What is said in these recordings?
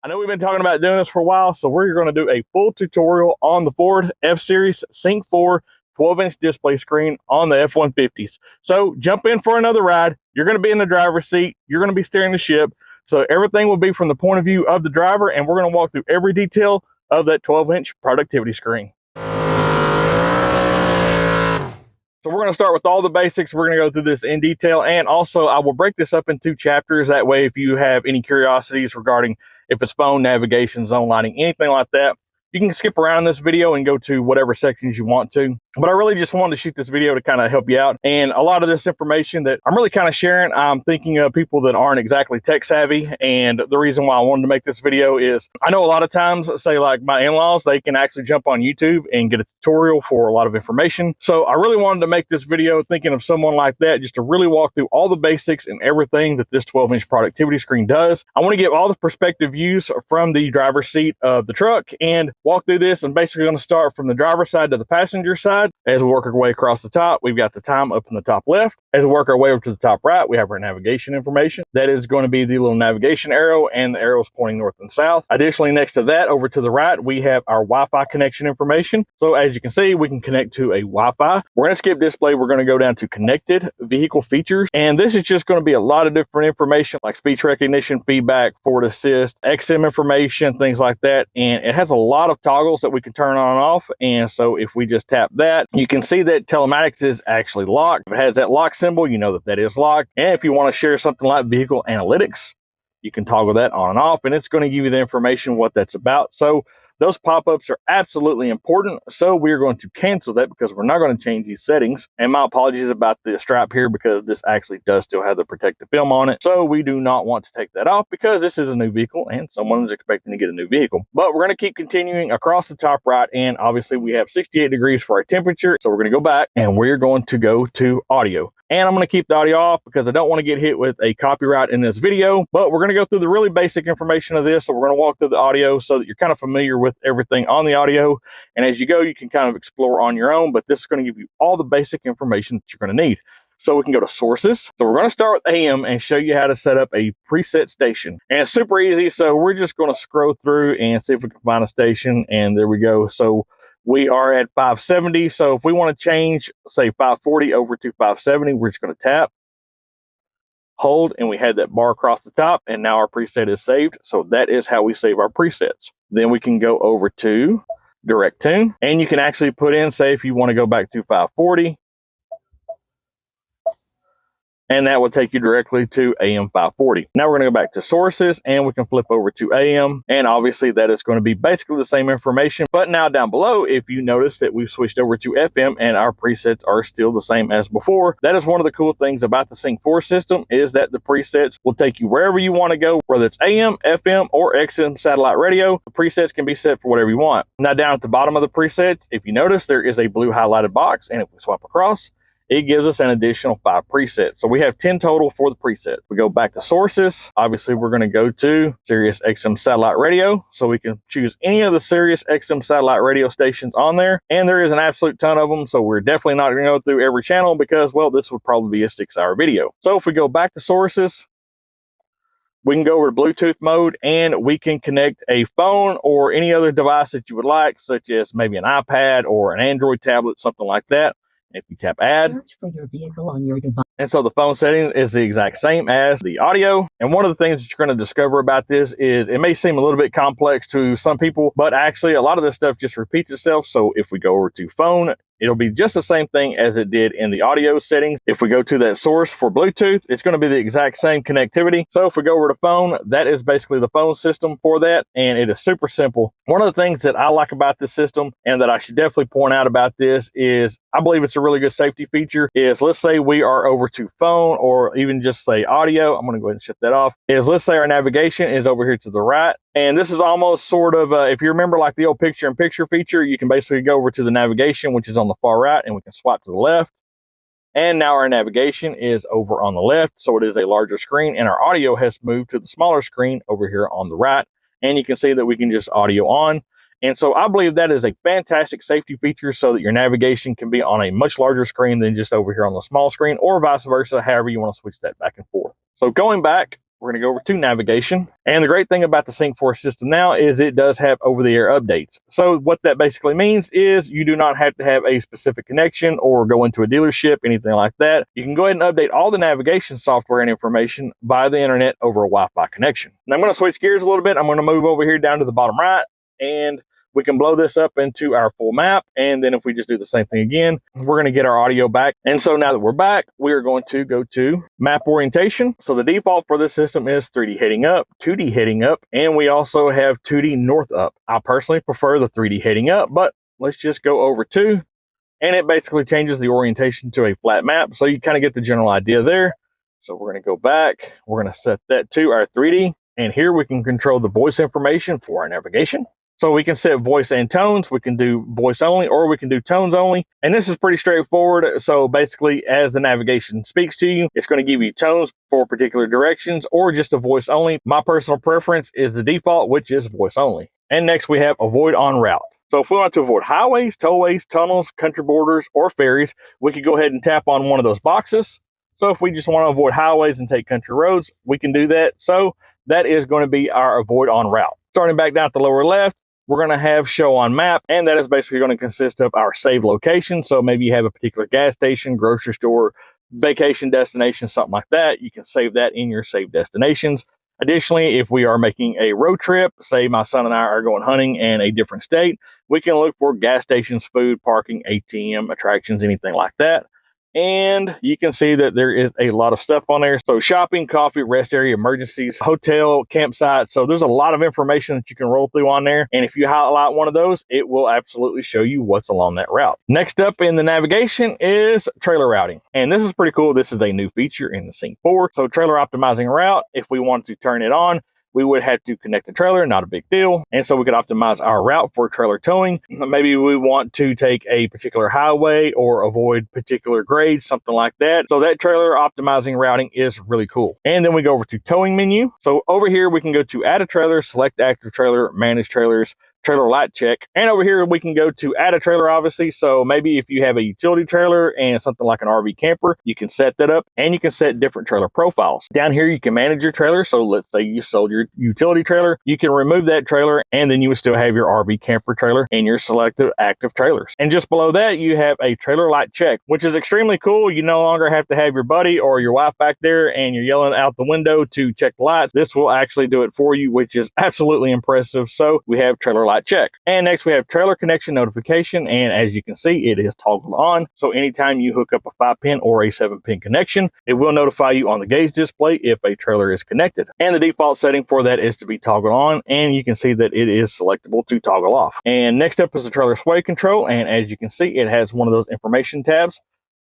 I know we've been talking about doing this for a while, so we're going to do a full tutorial on the Ford F-Series Sync 4 12-inch display screen on the F-150s. So jump in for another ride. You're going to be in the driver's seat. You're going to be steering the ship. So everything will be from the point of view of the driver, and we're going to walk through every detail of that 12-inch productivity screen. So we're going to start with all the basics. We're going to go through this in detail, and also I will break this up in 2 chapters. That way, if you have any curiosities regarding if it's phone, navigation, zone lighting, anything like that, you can skip around this video and go to whatever sections you want to. But I really just wanted to shoot this video to kind of help you out. And a lot of this information that I'm really kind of sharing, I'm thinking of people that aren't exactly tech savvy. And the reason why I wanted to make this video is I know a lot of times, say like my in-laws, they can actually jump on YouTube and get a tutorial for a lot of information. So I really wanted to make this video thinking of someone like that, just to really walk through all the basics and everything that this 12-inch productivity screen does. I want to give all the perspective views from the driver's seat of the truck and walk through this. I'm basically going to start from the driver's side to the passenger side. As we work our way across the top, we've got the time up in the top left. As we work our way over to the top right, we have our navigation information. That is going to be the little navigation arrow, and the arrows pointing north and south. Additionally, next to that, over to the right, we have our Wi-Fi connection information. So as you can see, we can connect to a Wi-Fi. We're going to skip display. We're going to go down to connected vehicle features. And this is just going to be a lot of different information like speech recognition, feedback, forward assist, XM information, things like that. And it has a lot of toggles that we can turn on and off. And so if we just tap that, you can see that telematics is actually locked. If it has that lock symbol, you know that that is locked. And if you want to share something like vehicle analytics, you can toggle that on and off, and it's going to give you the information what that's about. So those pop-ups are absolutely important. So we're going to cancel that because we're not going to change these settings. And my apologies about the strap here because this actually does still have the protective film on it. So we do not want to take that off because this is a new vehicle and someone is expecting to get a new vehicle. But we're going to keep continuing across the top right. And obviously we have 68 degrees for our temperature. So we're going to go back and we're going to go to audio. And I'm going to keep the audio off because I don't want to get hit with a copyright in this video. But we're going to go through the really basic information of this. So we're going to walk through the audio so that you're kind of familiar with everything on the audio. And as you go, you can kind of explore on your own. But this is going to give you all the basic information that you're going to need. So we can go to sources. So we're going to start with AM and show you how to set up a preset station. And it's super easy. So we're just going to scroll through and see if we can find a station. And there we go. So we are at 570. So if we want to change, say 540 over to 570, we're just going to tap, hold, and we had that bar across the top. And now our preset is saved. So that is how we save our presets. Then we can go over to direct tune, and you can actually put in, say, if you want to go back to 540. And that will take you directly to AM 540. Now we're going to go back to sources and we can flip over to AM. And obviously that is going to be basically the same information. But now down below, if you notice that we've switched over to FM and our presets are still the same as before, that is one of the cool things about the Sync 4 system is that the presets will take you wherever you want to go, whether it's AM, FM, or XM satellite radio. The presets can be set for whatever you want. Now down at the bottom of the presets, if you notice, there is a blue highlighted box. And if we swap across, it gives us an additional 5 presets. So we have 10 total for the presets. We go back to sources. Obviously, we're going to go to Sirius XM satellite radio. So we can choose any of the Sirius XM satellite radio stations on there. And there is an absolute ton of them. So we're definitely not going to go through every channel because, well, this would probably be a 6-hour video. So if we go back to sources, we can go over to Bluetooth mode and we can connect a phone or any other device that you would like, such as maybe an iPad or an Android tablet, something like that. If you tap add, search for your vehicle on your device. And so the phone setting is the exact same as the audio. And one of the things that you're going to discover about this is it may seem a little bit complex to some people, but actually a lot of this stuff just repeats itself. So if we go over to phone, it'll be just the same thing as it did in the audio settings. If we go to that source for Bluetooth, it's going to be the exact same connectivity. So if we go over to phone, that is basically the phone system for that. And it is super simple. One of the things that I like about this system and that I should definitely point out about this is I believe it's a really good safety feature is let's say we are over to phone or even just say audio. I'm going to go ahead and shut that off. Is let's say our navigation is over here to the right. And this is almost sort of, if you remember like the old picture-in-picture feature, you can basically go over to the navigation, which is on the far right, and we can swipe to the left. And now our navigation is over on the left, so it is a larger screen, and our audio has moved to the smaller screen over here on the right. And you can see that we can just audio on. And so I believe that is a fantastic safety feature so that your navigation can be on a much larger screen than just over here on the small screen, or vice versa, however you want to switch that back and forth. So going back, we're going to go over to navigation. And the great thing about the Sync 4 system now is it does have over-the-air updates. So what that basically means is you do not have to have a specific connection or go into a dealership, anything like that. You can go ahead and update all the navigation software and information via the internet over a Wi-Fi connection. Now I'm going to switch gears a little bit. I'm going to move over here down to the bottom right, and we can blow this up into our full map. And then if we just do the same thing again, we're going to get our audio back. And so now that we're back, we are going to go to map orientation. So the default for this system is 3D heading up, 2D heading up, and we also have 2D north up. I personally prefer the 3D heading up, but let's just go over to, and it basically changes the orientation to a flat map. So you kind of get the general idea there. So we're going to go back. We're going to set that to our 3D. And here we can control the voice information for our navigation. So we can set voice and tones. We can do voice only, or we can do tones only. And this is pretty straightforward. So basically, as the navigation speaks to you, it's going to give you tones for particular directions or just a voice only. My personal preference is the default, which is voice only. And next we have avoid on route. So if we want to avoid highways, tollways, tunnels, country borders, or ferries, we could go ahead and tap on one of those boxes. So if we just want to avoid highways and take country roads, we can do that. So that is going to be our avoid on route. Starting back down at the lower left, we're going to have show on map, and that is basically going to consist of our save location. So maybe you have a particular gas station, grocery store, vacation destination, something like that. You can save that in your save destinations. Additionally, if we are making a road trip, say my son and I are going hunting in a different state, we can look for gas stations, food, parking, ATM, attractions, anything like that. And you can see that there is a lot of stuff on there. So shopping, coffee, rest area, emergencies, hotel, campsite. So there's a lot of information that you can roll through on there. And if you highlight one of those, it will absolutely show you what's along that route. Next up in the navigation is trailer routing. And this is pretty cool. This is a new feature in the Sync 4. So trailer optimizing route, if we want to turn it on, we would have to connect the trailer, not a big deal. And so we could optimize our route for trailer towing. Maybe we want to take a particular highway or avoid particular grades, something like that. So that trailer optimizing routing is really cool. And then we go over to towing menu. So over here, we can go to add a trailer, select active trailer, manage trailers, trailer light check. And over here, we can go to add a trailer, obviously. So maybe if you have a utility trailer and something like an RV camper, you can set that up, and you can set different trailer profiles. Down here, you can manage your trailer. So let's say you sold your utility trailer, you can remove that trailer, and then you would still have your RV camper trailer and your selected active trailers. And just below that, you have a trailer light check, which is extremely cool. You no longer have to have your buddy or your wife back there and you're yelling out the window to check the lights. This will actually do it for you, which is absolutely impressive. So we have trailer light check. And next we have trailer connection notification, and as you can see, it is toggled on. So anytime you hook up a 5-pin or a 7-pin connection, it will notify you on the gauge display if a trailer is connected. And the default setting for that is to be toggled on, and you can see that it is selectable to toggle off. And next up is the trailer sway control, and as you can see, it has one of those information tabs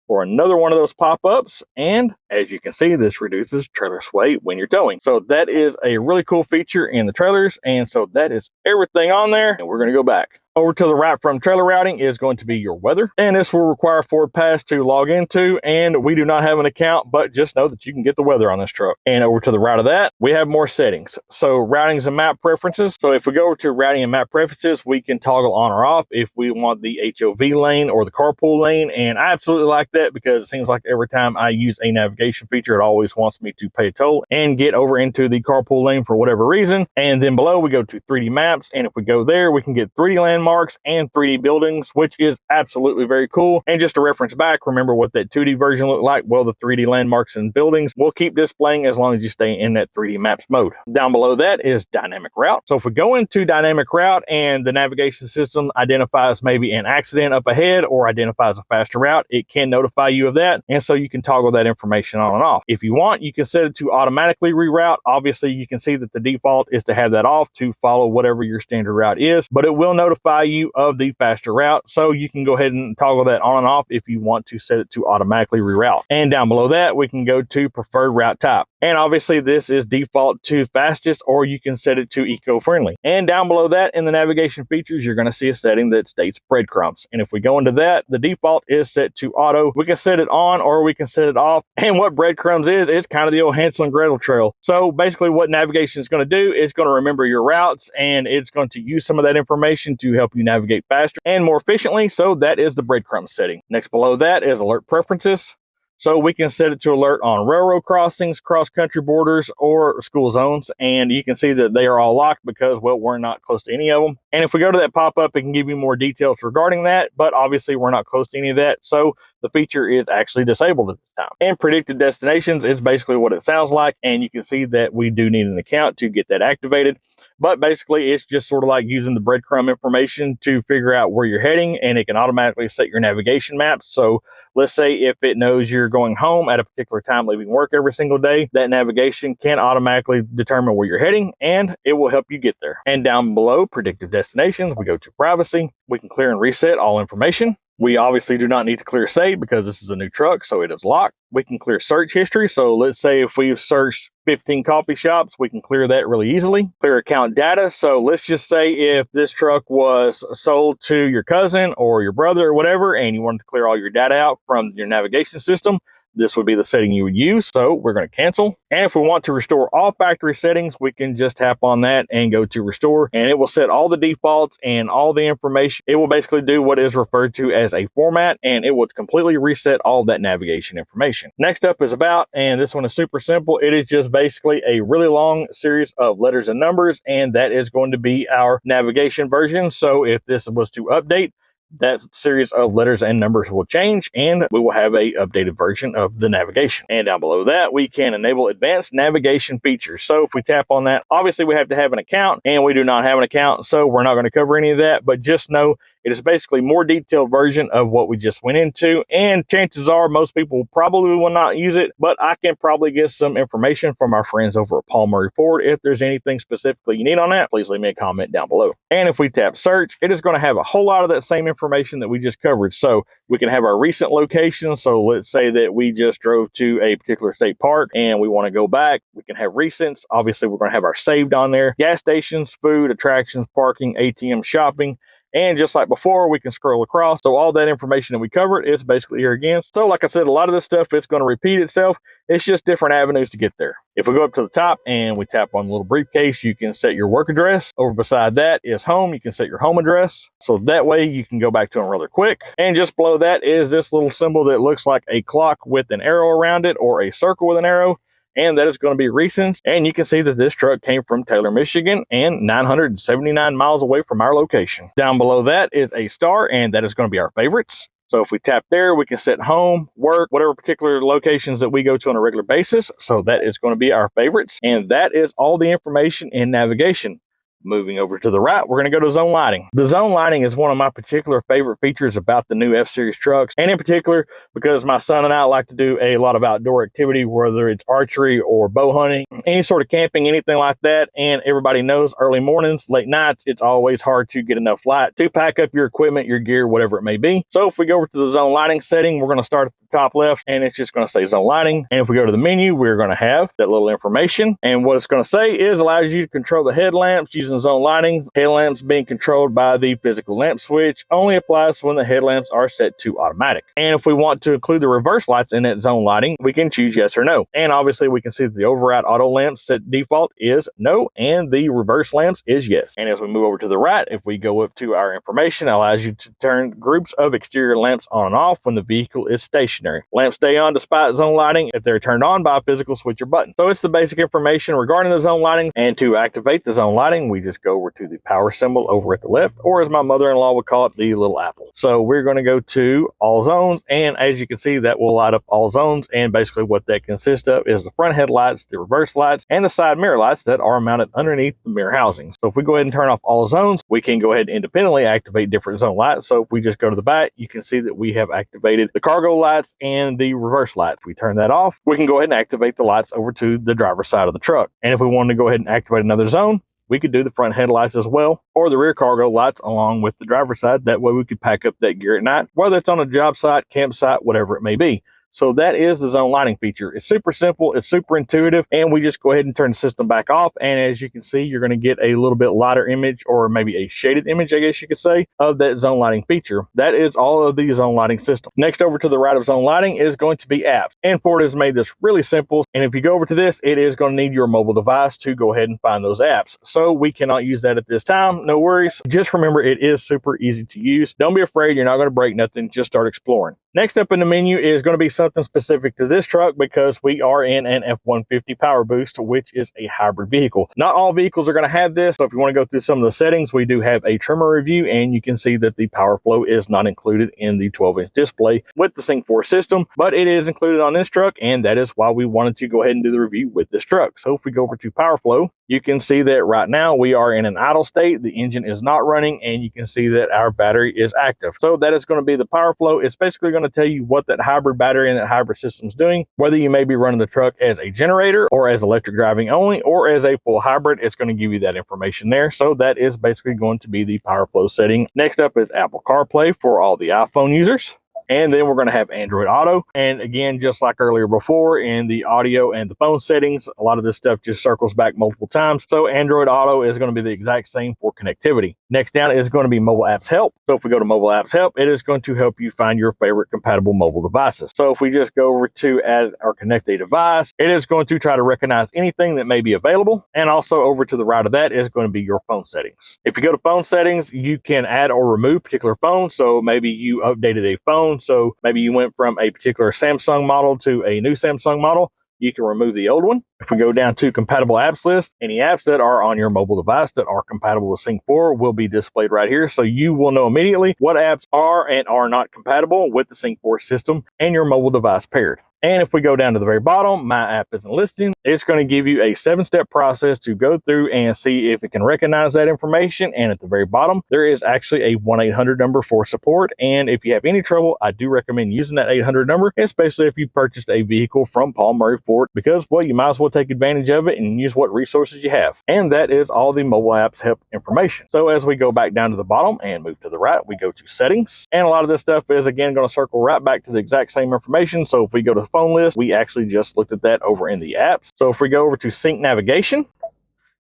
for another one of those pop-ups. And as you can see, this reduces trailer sway when you're towing. So that is a really cool feature in the trailers. And so that is everything on there. And we're going to go back. Over to the right from trailer routing is going to be your weather. And this will require Ford Pass to log into. And we do not have an account, but just know that you can get the weather on this truck. And over to the right of that, we have more settings. So routings and map preferences. So if we go over to routing and map preferences, we can toggle on or off if we want the HOV lane or the carpool lane. And I absolutely like that because it seems like every time I use a navigation feature, it always wants me to pay a toll and get over into the carpool lane for whatever reason. And then below we go to 3D maps. And if we go there, we can get 3D landmarks and 3D buildings, which is absolutely very cool. And just to reference back, remember what that 2D version looked like? Well, the 3D landmarks and buildings will keep displaying as long as you stay in that 3D maps mode. Down below that is dynamic route. So if we go into dynamic route and the navigation system identifies maybe an accident up ahead or identifies a faster route, it can notify you of that. And so you can toggle that information on and off. If you want, you can set it to automatically reroute. Obviously, you can see that the default is to have that off to follow whatever your standard route is, but it will notify notify you of the faster route. So you can go ahead and toggle that on and off if you want to set it to automatically reroute. And down below that, we can go to preferred route type. And obviously this is default to fastest, or you can set it to eco-friendly. And down below that in the navigation features, you're going to see a setting that states breadcrumbs. And if we go into that, the default is set to auto. We can set it on or we can set it off. And what breadcrumbs is, it's kind of the old Hansel and Gretel trail. So basically what navigation is going to do is going to remember your routes, and it's going to use some of that information to help you navigate faster and more efficiently. So that is the breadcrumb setting. Next below that is alert preferences. So we can set it to alert on railroad crossings, cross-country borders, or school zones. And you can see that they are all locked because, well, we're not close to any of them. And if we go to that pop-up, it can give you more details regarding that. But obviously, we're not close to any of that. So the feature is actually disabled at this time. And predicted destinations is basically what it sounds like. And you can see that we do need an account to get that activated. But basically, it's just sort of like using the breadcrumb information to figure out where you're heading, and it can automatically set your navigation maps. So let's say if it knows you're going home at a particular time, leaving work every single day, that navigation can automatically determine where you're heading, and it will help you get there. And down below, predictive destinations, we go to privacy. We can clear and reset all information. We obviously do not need to clear save because this is a new truck, so it is locked. We can clear search history. So let's say if we've searched 15 coffee shops, we can clear that really easily. Clear account data. So let's just say if this truck was sold to your cousin or your brother or whatever, and you wanted to clear all your data out from your navigation system, this would be the setting you would use. So we're going to cancel. And if we want to restore all factory settings, we can just tap on that and go to restore, and it will set all the defaults and all the information. It will basically do what is referred to as a format, and it will completely reset all that navigation information. Next up is about, and this one is super simple. It is just basically a really long series of letters and numbers, and that is going to be our navigation version. So if this was to update, that series of letters and numbers will change, and we will have a updated version of the navigation. And down below that, we can enable advanced navigation features. So if we tap on that, obviously we have to have an account, and we do not have an account, so we're not going to cover any of that. But just know it is basically a more detailed version of what we just went into, and chances are most people probably will not use it, but I can probably get some information from our friends over at Paul Murrey Ford. If there's anything specifically you need on that, please leave me a comment down below. And if we tap search, it is going to have a whole lot of that same information that we just covered. So we can have our recent location. So let's say that we just drove to a particular state park and we want to go back. We can have recents. Obviously, we're going to have our saved on there. Gas stations, food, attractions, parking, ATM, shopping. And just like before, we can scroll across. So all that information that we covered is basically here again. So like I said, a lot of this stuff, it's going to repeat itself. It's just different avenues to get there. If we go up to the top and we tap on the little briefcase, you can set your work address. Over beside that is home. You can set your home address. So that way you can go back to them rather quick. And just below that is this little symbol that looks like a clock with an arrow around it, or a circle with an arrow. And that is going to be recents. And you can see that this truck came from Taylor, Michigan, and 979 miles away from our location. Down below that is a star, and that is going to be our favorites. So if we tap there, we can set home, work, whatever particular locations that we go to on a regular basis. So that is going to be our favorites. And that is all the information in navigation. Moving over to the right, we're going to go to zone lighting. The zone lighting is one of my particular favorite features about the new F-Series trucks, and in particular because my son and I like to do a lot of outdoor activity, whether it's archery or bow hunting, any sort of camping, anything like that. And everybody knows early mornings, late nights, it's always hard to get enough light to pack up your equipment, your gear, whatever it may be. So if we go over to the zone lighting setting, we're going to start at the top left, and it's just going to say zone lighting. And if we go to the menu, we're going to have that little information. And what it's going to say is allows you to control the headlamps using zone lighting. Headlamps being controlled by the physical lamp switch only applies when the headlamps are set to automatic. And if we want to include the reverse lights in that zone lighting, we can choose yes or no. And obviously we can see that the override auto lamps set default is no, and the reverse lamps is yes. And as we move over to the right, if we go up to our information, it allows you to turn groups of exterior lamps on and off when the vehicle is stationary. Lamps stay on despite zone lighting if they're turned on by a physical switch or button. So it's the basic information regarding the zone lighting. And to activate the zone lighting, we just go over to the power symbol over at the left, or as my mother-in-law would call it, the little apple. So we're going to go to all zones, and as you can see, that will light up all zones. And basically what that consists of is the front headlights, the reverse lights, and the side mirror lights that are mounted underneath the mirror housings. So if we go ahead and turn off all zones, we can go ahead and independently activate different zone lights. So if we just go to the back, you can see that we have activated the cargo lights and the reverse lights. If we turn that off, we can go ahead and activate the lights over to the driver's side of the truck. And if we want to go ahead and activate another zone, we could do the front headlights as well, or the rear cargo lights along with the driver's side. That way we could pack up that gear at night, whether it's on a job site, campsite, whatever it may be. So that is the zone lighting feature. It's super simple, it's super intuitive, and we just go ahead and turn the system back off. And as you can see, you're going to get a little bit lighter image, or maybe a shaded image, I guess you could say, of that zone lighting feature. That is all of the zone lighting system. Next over to the right of zone lighting is going to be apps. And Ford has made this really simple. And if you go over to this, it is going to need your mobile device to go ahead and find those apps. So we cannot use that at this time. No worries. Just remember, it is super easy to use. Don't be afraid. You're not going to break nothing. Just start exploring. Next up in the menu is going to be something specific to this truck, because we are in an F150 PowerBoost, which is a hybrid vehicle. Not all vehicles are going to have this, so if you want to go through some of the settings, we do have a trimmer review, and you can see that the power flow is not included in the 12-inch display with the Sync 4 system, but it is included on this truck, and that is why we wanted to go ahead and do the review with this truck. So if we go over to power flow, you can see that right now we are in an idle state. The engine is not running, and you can see that our battery is active. So that is going to be the power flow. It's basically going to tell you what that hybrid battery and that hybrid system is doing, whether you may be running the truck as a generator or as electric driving only or as a full hybrid. It's going to give you that information there. So that is basically going to be the power flow setting. Next up is Apple CarPlay for all the iPhone users. And then we're going to have Android Auto. And again, just like earlier before in the audio and the phone settings, a lot of this stuff just circles back multiple times. So Android Auto is going to be the exact same for connectivity. Next down is going to be Mobile Apps Help. So if we go to Mobile Apps Help, it is going to help you find your favorite compatible mobile devices. So if we just go over to add or connect a device, it is going to try to recognize anything that may be available. And also over to the right of that is going to be your phone settings. If you go to phone settings, you can add or remove particular phones. So maybe you updated a phone. So maybe you went from a particular Samsung model to a new Samsung model. You can remove the old one. If we go down to compatible apps list, any apps that are on your mobile device that are compatible with Sync 4 will be displayed right here. So you will know immediately what apps are and are not compatible with the Sync 4 system and your mobile device paired. And if we go down to the very bottom, my app isn't listed. It's going to give you a 7-step process to go through and see if it can recognize that information. And at the very bottom, there is actually a 1-800 number for support. And if you have any trouble, I do recommend using that 800 number, especially if you purchased a vehicle from Paul Murrey Ford, because, well, you might as well take advantage of it and use what resources you have. And that is all the mobile apps help information. So as we go back down to the bottom and move to the right, we go to settings. And a lot of this stuff is, again, going to circle right back to the exact same information. So if we go to phone list, we actually just looked at that over in the apps. So if we go over to sync navigation,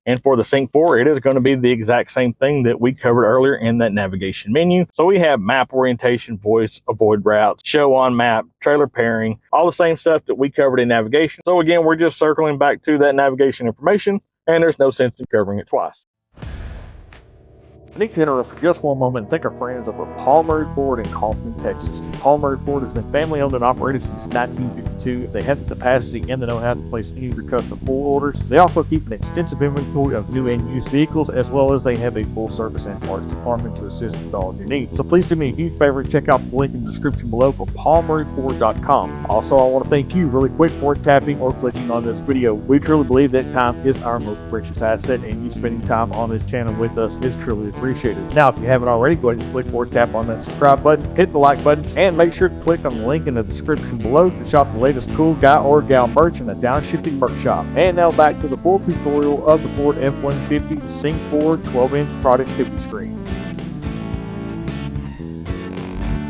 and for the Sync 4, it is going to be the exact same thing that we covered earlier in that navigation menu. So we have map orientation, voice, avoid routes, show on map, trailer pairing, all the same stuff that we covered in navigation. So again, we're just circling back to that navigation information, and there's no sense in covering it twice. I need to interrupt for just one moment and thank our friends over at Paul Murrey Ford in Kaufman, Texas. Paul Murrey Ford has been family owned and operated since 1952. They have the capacity and the know-how to place any of your custom Ford orders. They also keep an extensive inventory of new and used vehicles, as well as they have a full service and parts department to assist with all of your needs. So please do me a huge favor, check out the link in the description below for paulmurrayford.com. Also, I want to thank you really quick for tapping or clicking on this video. We truly believe that time is our most precious asset, and you spending time on this channel with us is truly appreciated. Now, if you haven't already, go ahead and click or tap on that subscribe button, hit the like button, and make sure to click on the link in the description below to shop the latest cool guy or gal merch in the downshifting merch shop. And now back to the full tutorial of the Ford F150 Sync 4 12-inch productivity screen.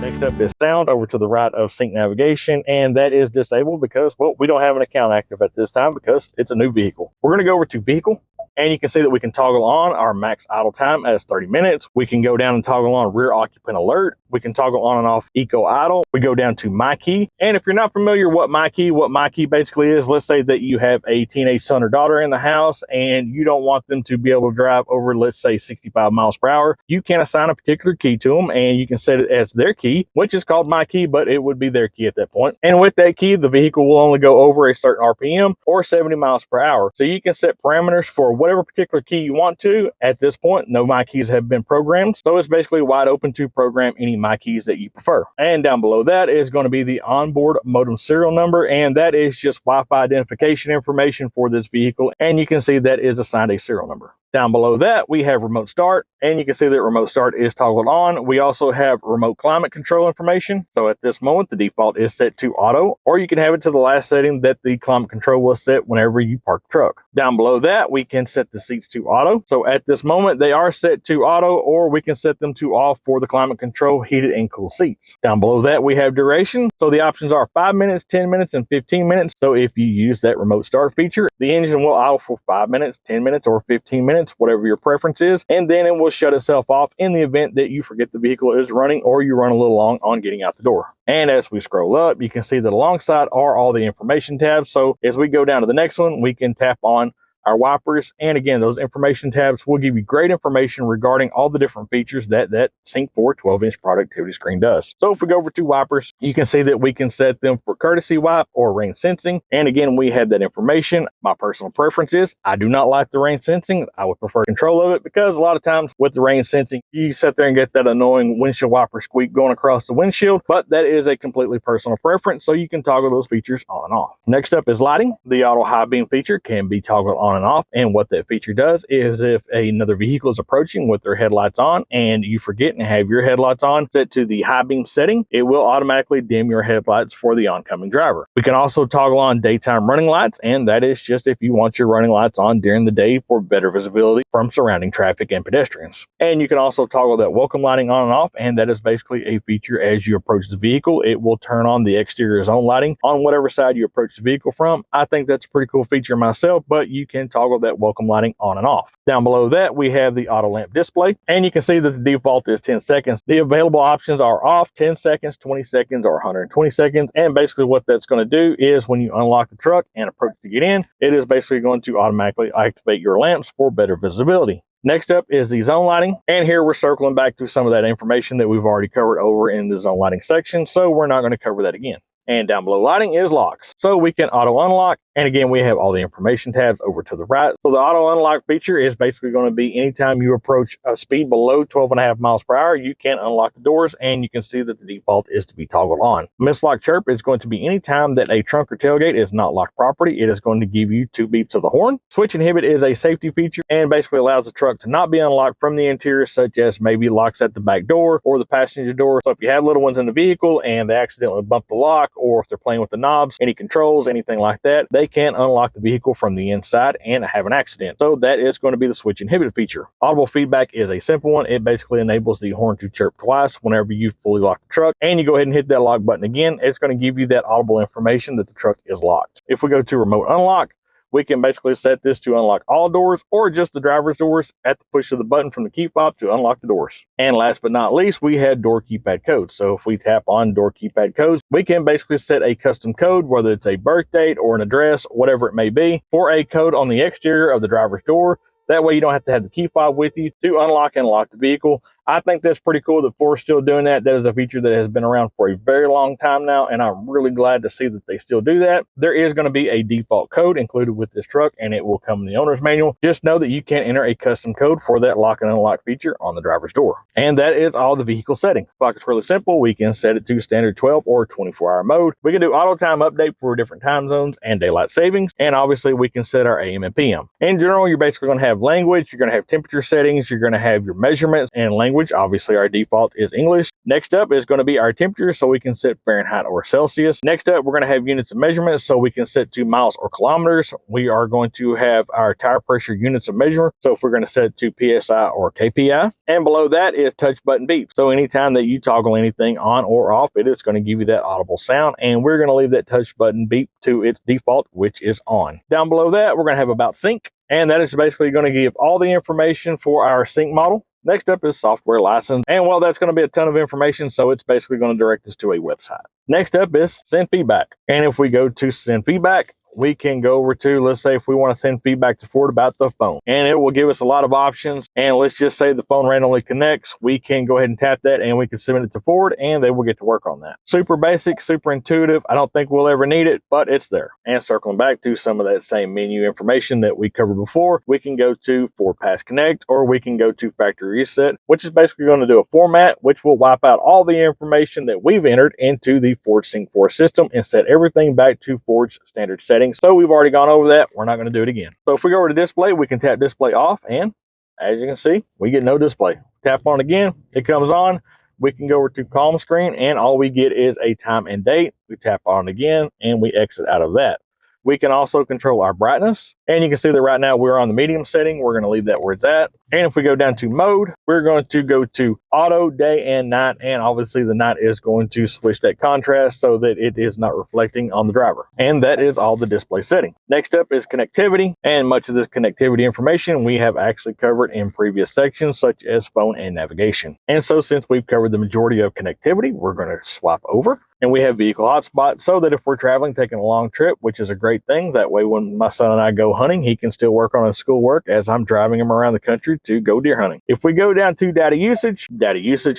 Next up is sound over to the right of sync navigation, and that is disabled because, well, we don't have an account active at this time because it's a new vehicle. We're going to go over to vehicle. And you can see that we can toggle on our max idle time as 30 minutes. We can go down and toggle on rear occupant alert. We can toggle on and off eco idle. We go down to my key. And if you're not familiar what my key basically is, let's say that you have a teenage son or daughter in the house and you don't want them to be able to drive over, let's say, 65 miles per hour. You can assign a particular key to them and you can set it as their key, which is called my key, but it would be their key at that point. And with that key, the vehicle will only go over a certain RPM or 70 miles per hour. So you can set parameters for whatever particular key you want to. At this point, no my keys have been programmed, so it's basically wide open to program any my keys that you prefer. And down below that is going to be the onboard modem serial number, and that is just Wi-Fi identification information for this vehicle, and you can see that is assigned a serial number. Down below that, we have remote start, and you can see that remote start is toggled on. We also have remote climate control information. So at this moment, the default is set to auto, or you can have it to the last setting that the climate control was set whenever you park the truck. Down below that, we can set the seats to auto. So at this moment, they are set to auto, or we can set them to off for the climate control heated and cool seats. Down below that, we have duration. So the options are 5 minutes, 10 minutes, and 15 minutes. So if you use that remote start feature, the engine will idle for 5 minutes, 10 minutes, or 15 minutes, whatever your preference is, and then it will shut itself off in the event that you forget the vehicle is running or you run a little long on getting out the door. And as we scroll up, you can see that alongside are all the information tabs. So as we go down to the next one, we can tap on our wipers, and again, those information tabs will give you great information regarding all the different features that Sync 4 12-inch productivity screen does. So if we go over to wipers, you can see that we can set them for courtesy wipe or rain sensing, and again, we have that information. My personal preference is I do not like the rain sensing. I would prefer control of it, because a lot of times with the rain sensing, you sit there and get that annoying windshield wiper squeak going across the windshield, but that is a completely personal preference, so you can toggle those features on and off. Next up is lighting. The auto high beam feature can be toggled on and off, and what that feature does is if another vehicle is approaching with their headlights on and you forget and have your headlights on set to the high beam setting, it will automatically dim your headlights for the oncoming driver. We can also toggle on daytime running lights, and that is just if you want your running lights on during the day for better visibility from surrounding traffic and pedestrians. And you can also toggle that welcome lighting on and off, and that is basically a feature as you approach the vehicle. It will turn on the exterior zone lighting on whatever side you approach the vehicle from. I think that's a pretty cool feature myself, but you can toggle that welcome lighting on and off. Down below that, we have the auto lamp display, and you can see that the default is 10 seconds. The available options are off, 10 seconds, 20 seconds, or 120 seconds. And basically what that's going to do is when you unlock the truck and approach to get in, it is basically going to automatically activate your lamps for better visibility. Next up is the zone lighting, and here we're circling back to some of that information that we've already covered over in the zone lighting section, so we're not going to cover that again. And down below lighting is locks. So we can auto unlock, and again, we have all the information tabs over to the right. So the auto unlock feature is basically going to be anytime you approach a speed below 12.5 miles per hour, you can unlock the doors, and you can see that the default is to be toggled on. Mislock chirp is going to be anytime that a trunk or tailgate is not locked properly. It is going to give you 2 beeps of the horn. Switch inhibit is a safety feature and basically allows the truck to not be unlocked from the interior, such as maybe locks at the back door or the passenger door. So if you have little ones in the vehicle and they accidentally bump the lock, or if they're playing with the knobs, any controls, anything like that, they can unlock the vehicle from the inside and have an accident. So that is going to be the switch inhibit feature. Audible feedback is a simple one. It basically enables the horn to chirp twice whenever you fully lock the truck, and you go ahead and hit that lock button again. It's going to give you that audible information that the truck is locked. If we go to remote unlock, we can basically set this to unlock all doors or just the driver's doors at the push of the button from the key fob to unlock the doors. And last but not least, we had door keypad codes. So if we tap on door keypad codes, we can basically set a custom code, whether it's a birth date or an address, whatever it may be, for a code on the exterior of the driver's door. That way you don't have to have the key fob with you to unlock and lock the vehicle. I think that's pretty cool that Ford's still doing that. That is a feature that has been around for a very long time now, and I'm really glad to see that they still do that. There is going to be a default code included with this truck, and it will come in the owner's manual. Just know that you can enter a custom code for that lock and unlock feature on the driver's door. And that is all the vehicle settings. Clock is really simple. We can set it to standard 12 or 24-hour mode. We can do auto time update for different time zones and daylight savings, and obviously we can set our AM and PM. In general, you're basically going to have language, you're going to have temperature settings, you're going to have your measurements and language. Obviously our default is English. Next up is going to be our temperature, so we can set Fahrenheit or Celsius. Next up, we're going to have units of measurement, so we can set to miles or kilometers. We are going to have our tire pressure units of measurement, so if we're going to set it to PSI or KPI. And below that is touch button beep. So anytime that you toggle anything on or off, it is going to give you that audible sound, and we're going to leave that touch button beep to its default, which is on. Down below that, we're going to have about sync, and that is basically going to give all the information for our sync model. Next up is software license, and well, that's going to be a ton of information, so it's basically going to direct us to a website. Next up is send feedback, and if we go to send feedback, we can go over to, let's say if we want to send feedback to Ford about the phone, and it will give us a lot of options. And let's just say the phone randomly connects, we can go ahead and tap that and we can submit it to Ford, and they will get to work on that. Super basic, super intuitive. I don't think we'll ever need it, but it's there. And circling back to some of that same menu information that we covered before, we can go to Ford Pass Connect, or we can go to Factory Reset, which is basically going to do a format which will wipe out all the information that we've entered into the Ford Sync 4 system and set everything back to Ford's standard settings. So we've already gone over that. We're not going to do it again. So if we go over to display, we can tap display off, and as you can see, we get no display. Tap on it again, it comes on. We can go over to calm screen, and all we get is a time and date. We tap on it again, and we exit out of that. We can also control our brightness, and you can see that right now we're on the medium setting. We're going to leave that where it's at. And if we go down to mode, we're going to go to auto, day and night, and obviously the night is going to switch that contrast so that it is not reflecting on the driver. And that is all the display setting. Next up is connectivity, and much of this connectivity information we have actually covered in previous sections, such as phone and navigation. And so since we've covered the majority of connectivity, we're going to swap over. And we have vehicle hotspot, so that if we're traveling, taking a long trip, which is a great thing, that way when my son and I go hunting, he can still work on his schoolwork as I'm driving him around the country to go deer hunting. If we go down to data usage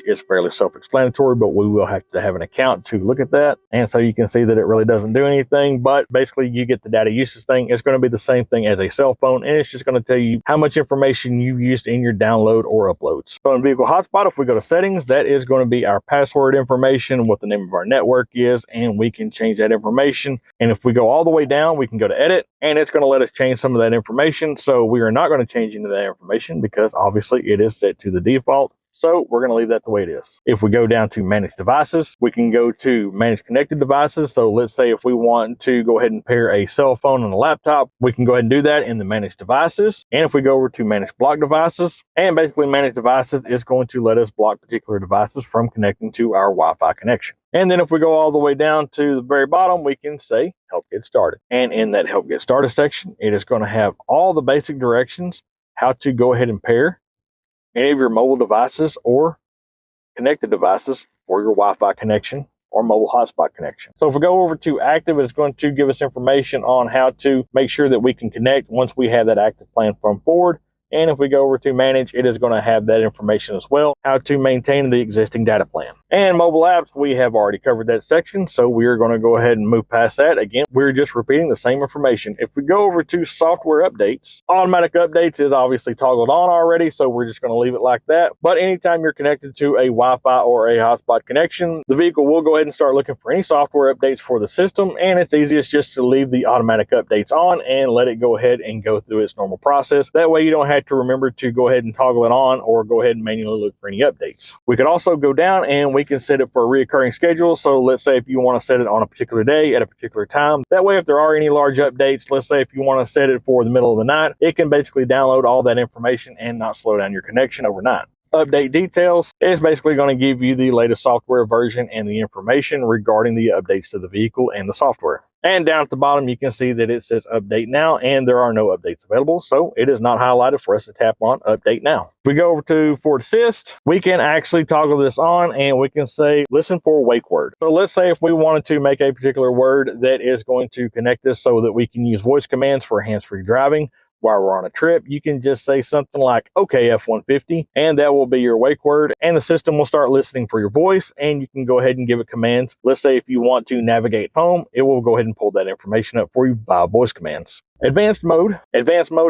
is fairly self-explanatory, but we will have to have an account to look at that. And so you can see that it really doesn't do anything, but basically you get the data usage thing. It's going to be the same thing as a cell phone, and it's just going to tell you how much information you used in your download or uploads. So in vehicle hotspot, if we go to settings, that is going to be our password information, what the name of our network is, and we can change that information. And if we go all the way down, we can go to edit, and it's going to let us change some of that information. So we are not going to change any of that information because obviously it is set to the default. So we're going to leave that the way it is. If we go down to manage devices, we can go to manage connected devices. So let's say if we want to go ahead and pair a cell phone and a laptop, we can go ahead and do that in the manage devices. And if we go over to manage block devices, and basically manage devices is going to let us block particular devices from connecting to our Wi-Fi connection. And then if we go all the way down to the very bottom, we can say help get started. And in that help get started section, it is going to have all the basic directions how to go ahead and pair any of your mobile devices or connected devices for your Wi-Fi connection or mobile hotspot connection. So if we go over to active, it's going to give us information on how to make sure that we can connect once we have that active plan from Ford. And if we go over to manage, it is going to have that information as well, how to maintain the existing data plan. And mobile apps, we have already covered that section, so we are going to go ahead and move past that. Again, we're just repeating the same information. If we go over to software updates, automatic updates is obviously toggled on already, so we're just going to leave it like that. But anytime you're connected to a Wi-Fi or a hotspot connection, the vehicle will go ahead and start looking for any software updates for the system, and it's easiest just to leave the automatic updates on and let it go ahead and go through its normal process. That way you don't have to remember to go ahead and toggle it on or go ahead and manually look for any updates. We could also go down and we can set it for a reoccurring schedule. So let's say if you want to set it on a particular day at a particular time, that way if there are any large updates, let's say if you want to set it for the middle of the night, it can basically download all that information and not slow down your connection overnight. Update details is basically going to give you the latest software version and the information regarding the updates to the vehicle and the software. And down at the bottom, you can see that it says update now, and there are no updates available. So it is not highlighted for us to tap on update now. If we go over to Ford Assist, we can actually toggle this on and we can say, listen for wake word. So let's say if we wanted to make a particular word that is going to connect us so that we can use voice commands for hands-free driving while we're on a trip, you can just say something like, okay, F150, and that will be your wake word, and the system will start listening for your voice, and you can go ahead and give it commands. Let's say if you want to navigate home, it will go ahead and pull that information up for you by voice commands. Advanced mode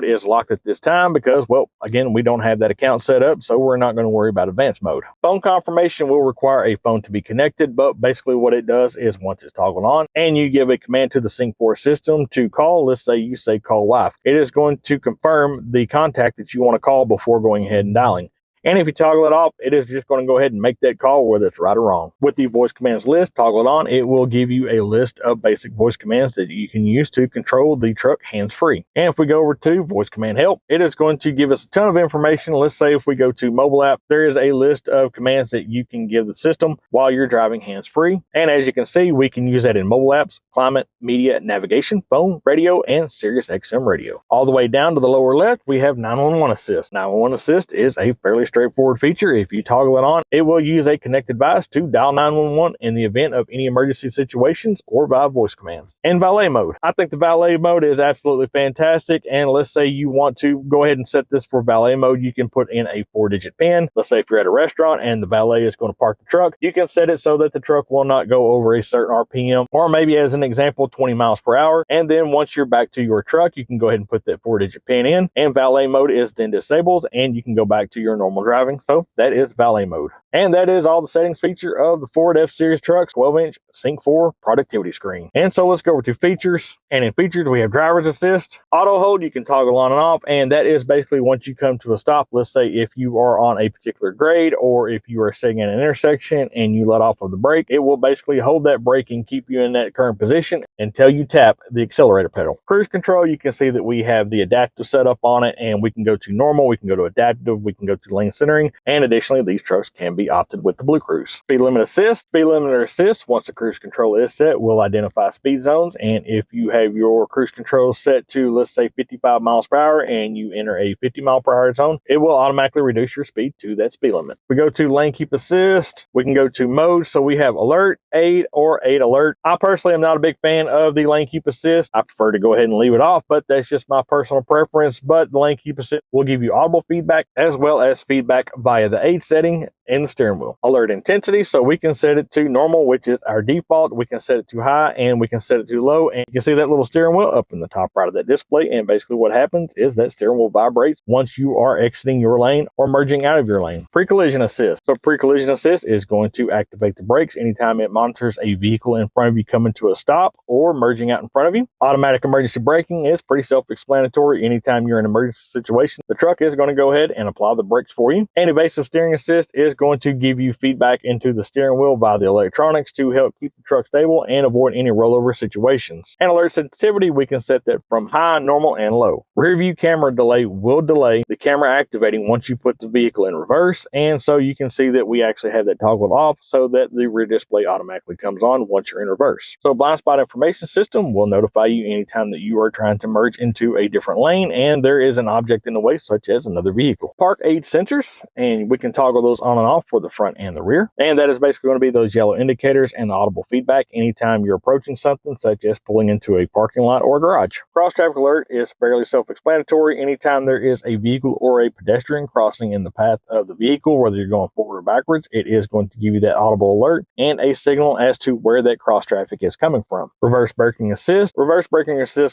is locked at this time because, well, again, we don't have that account set up, so we're not going to worry about advanced mode. Phone confirmation will require a phone to be connected, but basically what it does is once it's toggled on and you give a command to the Sync 4 system to call, let's say you say call wife, it is going to confirm the contact that you want to call before going ahead and dialing. And if you toggle it off, it is just going to go ahead and make that call whether it's right or wrong. With the voice commands list, toggle it on, it will give you a list of basic voice commands that you can use to control the truck hands-free. And if we go over to voice command help, it is going to give us a ton of information. Let's say if we go to mobile app, there is a list of commands that you can give the system while you're driving hands-free. And as you can see, we can use that in mobile apps, climate, media, navigation, phone, radio, and Sirius XM radio. All the way down to the lower left, we have 911 assist. 911 assist is a fairly straightforward feature. If you toggle it on, it will use a connected device to dial 911 in the event of any emergency situations or by voice commands. And valet mode. I think the valet mode is absolutely fantastic. And let's say you want to go ahead and set this for valet mode, you can put in a 4-digit PIN. Let's say if you're at a restaurant and the valet is going to park the truck, you can set it so that the truck will not go over a certain RPM, or maybe as an example, 20 miles per hour. And then once you're back to your truck, you can go ahead and put that 4-digit PIN in, and valet mode is then disabled and you can go back to your normal driving. So that is valet mode. And that is all the settings feature of the Ford F-Series truck 12-inch Sync 4 productivity screen. And so let's go over to features. And in features, we have driver's assist, auto hold, you can toggle on and off. And that is basically once you come to a stop, let's say if you are on a particular grade or if you are sitting in an intersection and you let off of the brake, it will basically hold that brake and keep you in that current position until you tap the accelerator pedal. Cruise control, you can see that we have the adaptive setup on it, and we can go to normal, we can go to adaptive, we can go to lane centering, and additionally these trucks can be opted with the Blue Cruise. Speed limit assist, once the cruise control is set, will identify speed zones, and if you have your cruise control set to, let's say, 55 miles per hour and you enter a 50 mile per hour zone, it will automatically reduce your speed to that speed limit. We go to lane keep assist, we can go to mode, so we have alert, aid, or aid alert. I personally am not a big fan of the lane keep assist. I prefer to go ahead and leave it off, but that's just my personal preference. But the lane keep assist will give you audible feedback as well as feedback via the aid setting in the steering wheel. Alert intensity, so we can set it to normal, which is our default. We can set it to high and we can set it to low, and you can see that little steering wheel up in the top right of that display. And basically what happens is that steering wheel vibrates once you are exiting your lane or merging out of your lane. Pre-collision assist, so pre-collision assist is going to activate the brakes anytime it monitors a vehicle in front of you coming to a stop or merging out in front of you. Automatic emergency braking is pretty self-explanatory. Anytime you're in an emergency situation, the truck is going to go ahead and apply the brakes for you. And evasive steering assist is going to give you feedback into the steering wheel via the electronics to help keep the truck stable and avoid any rollover situations. And alert sensitivity, we can set that from high, normal, and low. Rear view camera delay will delay the camera activating once you put the vehicle in reverse, and so you can see that we actually have that toggled off so that the rear display automatically comes on once you're in reverse. So blind spot information system will notify you anytime that you are trying to merge into a different lane and there is an object in the way, such as another vehicle. Park aid sensors, and we can toggle those on and off for the front and the rear, and that is basically going to be those yellow indicators and the audible feedback anytime you're approaching something, such as pulling into a parking lot or a garage. Cross traffic alert is fairly self-explanatory. Anytime there is a vehicle or a pedestrian crossing in the path of the vehicle, whether you're going forward or backwards, it is going to give you that audible alert and a signal as to where that cross traffic is coming from. Reverse braking assist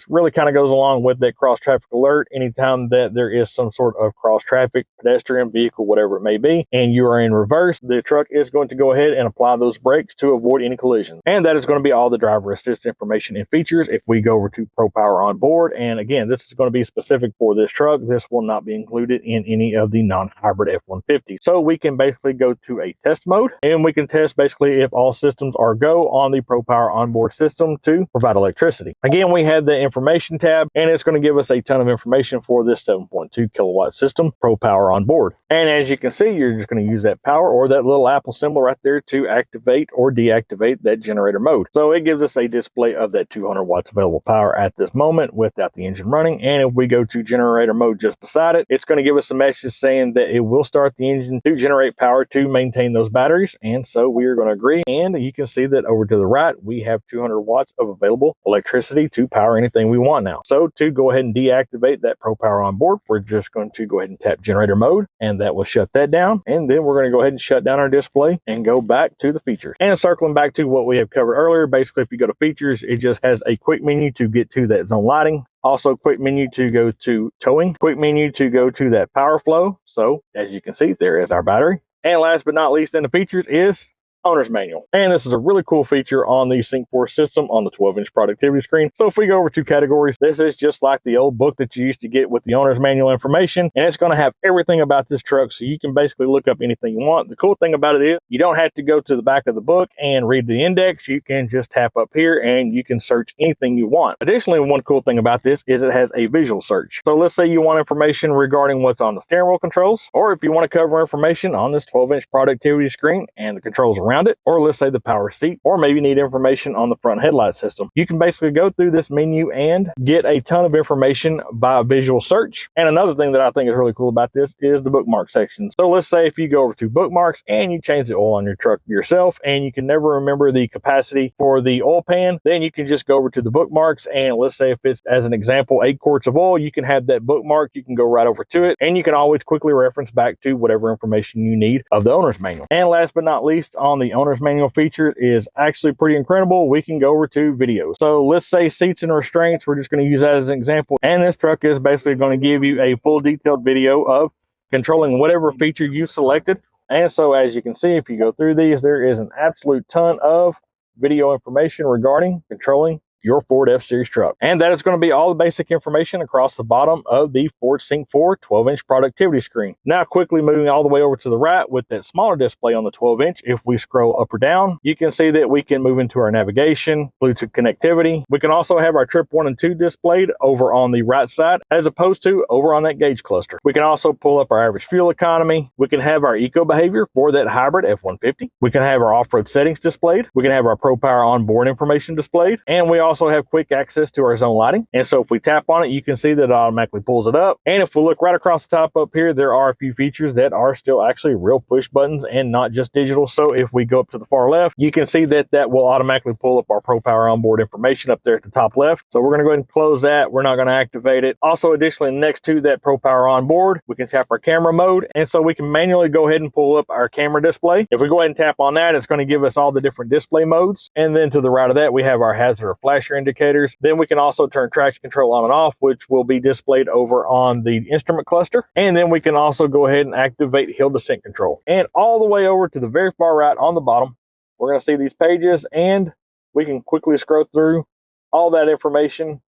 really kind of goes along with that cross traffic alert. Anytime that there is some sort of cross traffic, pedestrian, vehicle, whatever it may be, and you are in reverse, the truck is going to go ahead and apply those brakes to avoid any collision. And that is going to be all the driver assist information and features. If we go over to Pro Power on board, and again, this is going to be specific for this truck, this will not be included in any of the non-hybrid F-150. So we can basically go to a test mode, and we can test basically if all systems are go on the Pro Power onboard system to provide electricity. Again, we have the information tab, and it's going to give us a ton of information for this 7.2 kilowatt system, Pro Power on board. And as you can see, you're just going to use that power or that little Apple symbol right there to activate or deactivate that generator mode. So it gives us a display of that 200 watts available power at this moment without the engine running. And if we go to generator mode just beside it, it's going to give us a message saying that it will start the engine to generate power to maintain those batteries. And so we are going to agree. And you can see that over to the right, we have 200 watts of available electricity to power anything we want now. So to go ahead and deactivate that Pro Power on board, we're just going to go ahead and tap generator mode, and that will shut that down. And then we're going to go ahead and shut down our display and go back to the features. And circling back to what we have covered earlier, basically if you go to features, it just has a quick menu to get to that zone lighting. Also, quick menu to go to towing, quick menu to go to that power flow. So as you can see, there is our battery. And last but not least in the features is owner's manual. And this is a really cool feature on the Sync 4 system on the 12-inch productivity screen. So if we go over to categories, this is just like the old book that you used to get with the owner's manual information, and it's going to have everything about this truck, so you can basically look up anything you want. The cool thing about it is you don't have to go to the back of the book and read the index. You can just tap up here and you can search anything you want. Additionally, one cool thing about this is it has a visual search. So let's say you want information regarding what's on the steering wheel controls, or if you want to cover information on this 12-inch productivity screen and the controls around it, or let's say the power seat, or maybe need information on the front headlight system. You can basically go through this menu and get a ton of information by visual search. And another thing that I think is really cool about this is the bookmark section. So let's say if you go over to bookmarks and you change the oil on your truck yourself and you can never remember the capacity for the oil pan, then you can just go over to the bookmarks, and let's say if it's, as an example, 8 quarts of oil, you can have that bookmark, you can go right over to it, and you can always quickly reference back to whatever information you need of the owner's manual. And last but not least, on the owner's manual feature is actually pretty incredible. We can go over to videos. So let's say seats and restraints, we're just going to use that as an example, and this truck is basically going to give you a full detailed video of controlling whatever feature you selected And so as you can see, if you go through these, there is an absolute ton of video information regarding controlling your Ford F-Series truck. And that is going to be all the basic information across the bottom of the Ford Sync 4 12-inch productivity screen. Now quickly moving all the way over to the right with that smaller display on the 12-inch, if we scroll up or down, you can see that we can move into our navigation, Bluetooth connectivity. We can also have our trip 1 and 2 displayed over on the right side as opposed to over on that gauge cluster. We can also pull up our average fuel economy. We can have our eco behavior for that hybrid F-150. We can have our off-road settings displayed. We can have our Pro Power onboard information displayed. And we also have quick access to our zone lighting. And so if we tap on it, you can see that it automatically pulls it up. And if we look right across the top up here, there are a few features that are still actually real push buttons and not just digital. So if we go up to the far left, you can see that that will automatically pull up our Pro Power onboard information up there at the top left. So we're going to go ahead and close that. We're not going to activate it. Also, additionally, next to that Pro Power onboard, we can tap our camera mode. And so we can manually go ahead and pull up our camera display. If we go ahead and tap on that, it's going to give us all the different display modes. And then to the right of that, we have our hazard or flasher indicators. Then we can also turn traction control on and off, which will be displayed over on the instrument cluster. And then we can also go ahead and activate hill descent control. And all the way over to the very far right on the bottom, we're going to see these pages, and we can quickly scroll through all that information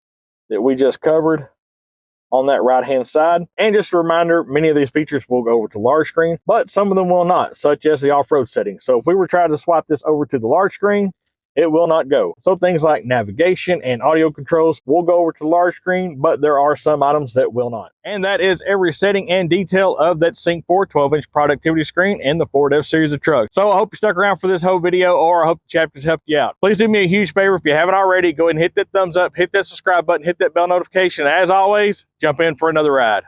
that we just covered on that right hand side. And just a reminder, many of these features will go over to large screen, but some of them will not, such as the off-road settings. So if we were trying to swap this over to the large screen, it will not go. So things like navigation and audio controls will go over to the large screen, but there are some items that will not. And that is every setting and detail of that Sync 4 12-inch productivity screen in the Ford F-Series of trucks. So I hope you stuck around for this whole video, or I hope the chapters helped you out. Please do me a huge favor, if you haven't already, go ahead and hit that thumbs up, hit that subscribe button, hit that bell notification. As always, jump in for another ride.